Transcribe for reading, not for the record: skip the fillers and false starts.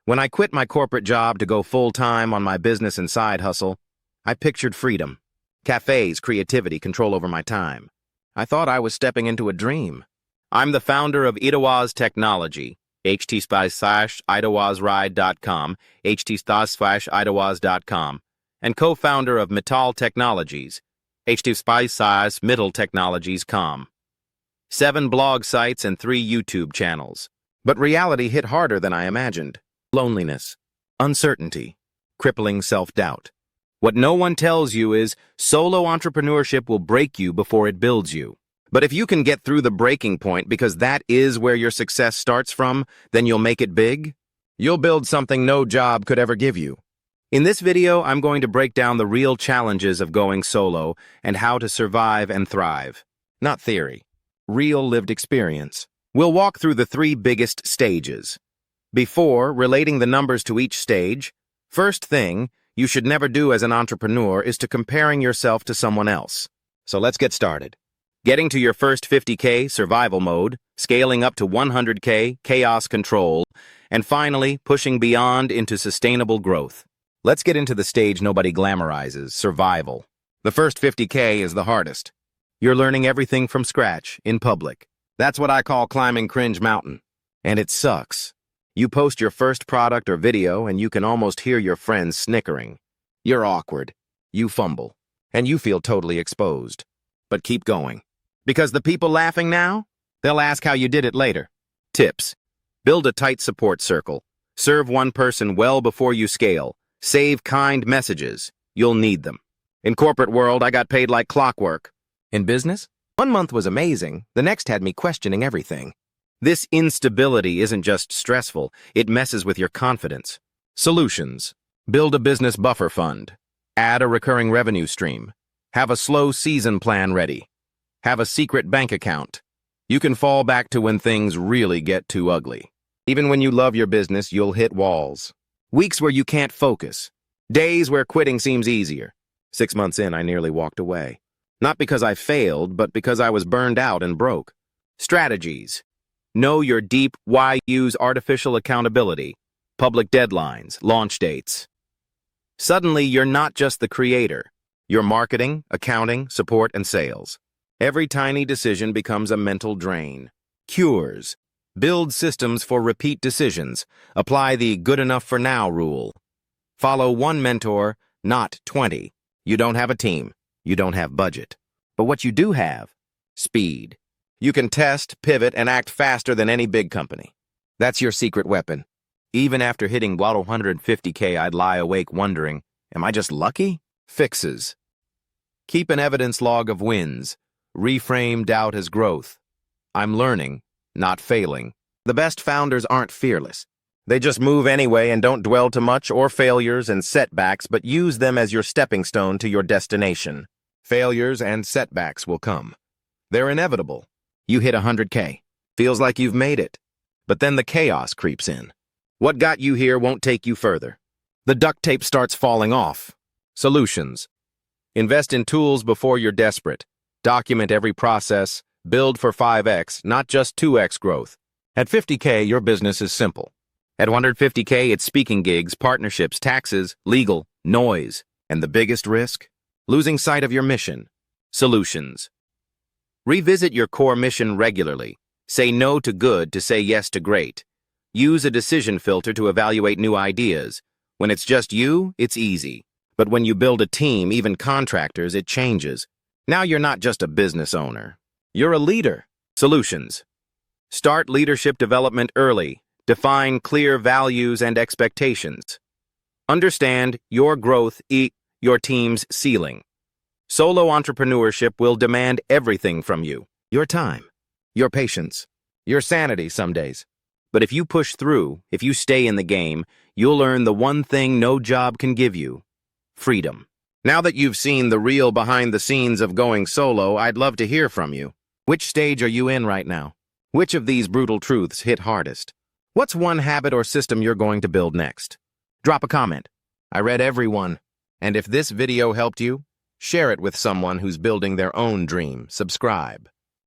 When I quit my corporate job to go full-time on my business and side hustle, I pictured freedom. Cafes, creativity, control over my time. I thought I was stepping into a dream. I'm the founder of Itawaz Technology, ht/itawazride.com, ht/itawaz.com, and co-founder of Metal Technologies, ht/mitteltechnologies.com. 7 blog sites and 3 YouTube channels. But reality hit harder than I imagined. Loneliness, uncertainty, crippling self-doubt. What no one tells you is solo entrepreneurship will break you before it builds you. But if you can get through the breaking point, because that is where your success starts from, then you'll make it big. You'll build something no job could ever give you. In this video, I'm going to break down the real challenges of going solo and how to survive and thrive. Not theory, real lived experience. We'll walk through the 3 biggest stages. Before relating the numbers to each stage, first thing you should never do as an entrepreneur is to comparing yourself to someone else. So let's get started. Getting to your first 50K, survival mode, scaling up to 100K, chaos control, and finally pushing beyond into sustainable growth. Let's get into the stage nobody glamorizes, survival. The first 50K is the hardest. You're learning everything from scratch, in public. That's what I call climbing cringe mountain. And it sucks. You post your first product or video and you can almost hear your friends snickering. You're awkward. You fumble. And you feel totally exposed. But keep going. Because the people laughing now, they'll ask how you did it later. Tips. Build a tight support circle. Serve one person well before you scale. Save kind messages. You'll need them. In corporate world, I got paid like clockwork. In business, 1 month was amazing. The next had me questioning everything. This instability isn't just stressful, it messes with your confidence. Solutions. Build a business buffer fund. Add a recurring revenue stream. Have a slow season plan ready. Have a secret bank account. You can fall back to when things really get too ugly. Even when you love your business, you'll hit walls. Weeks where you can't focus. Days where quitting seems easier. 6 months in, I nearly walked away. Not because I failed, but because I was burned out and broke. Strategies. Know your deep why. Use artificial accountability, public deadlines, launch dates. Suddenly, you're not just the creator. You're marketing, accounting, support, and sales. Every tiny decision becomes a mental drain. Cures. Build systems for repeat decisions. Apply the good enough for now rule. Follow one mentor, not 20. You don't have a team. You don't have budget. But what you do have? Speed. You can test, pivot, and act faster than any big company. That's your secret weapon. Even after hitting 150K, I'd lie awake wondering, am I just lucky? Fixes. Keep an evidence log of wins. Reframe doubt as growth. I'm learning, not failing. The best founders aren't fearless. They just move anyway and don't dwell too much or failures and setbacks, but use them as your stepping stone to your destination. Failures and setbacks will come. They're inevitable. You hit 100K. Feels like you've made it. But then the chaos creeps in. What got you here won't take you further. The duct tape starts falling off. Solutions. Invest in tools before you're desperate. Document every process. Build for 5x, not just 2x growth. At 50K, your business is simple. At 150K, it's speaking gigs, partnerships, taxes, legal, noise. And the biggest risk? Losing sight of your mission. Solutions. Revisit your core mission regularly. Say no to good to say yes to great. Use a decision filter to evaluate new ideas. When it's just you, it's easy. But when you build a team, even contractors, it changes. Now you're not just a business owner. You're a leader. Solutions. Start leadership development early. Define clear values and expectations. Understand your growth, your team's ceiling. Solo entrepreneurship will demand everything from you. Your time, your patience, your sanity some days. But if you push through, if you stay in the game, you'll earn the one thing no job can give you: freedom. Now that you've seen the real behind the scenes of going solo, I'd love to hear from you. Which stage are you in right now? Which of these brutal truths hit hardest? What's one habit or system you're going to build next? Drop a comment. I read every one. And if this video helped you, share it with someone who's building their own dream. Subscribe.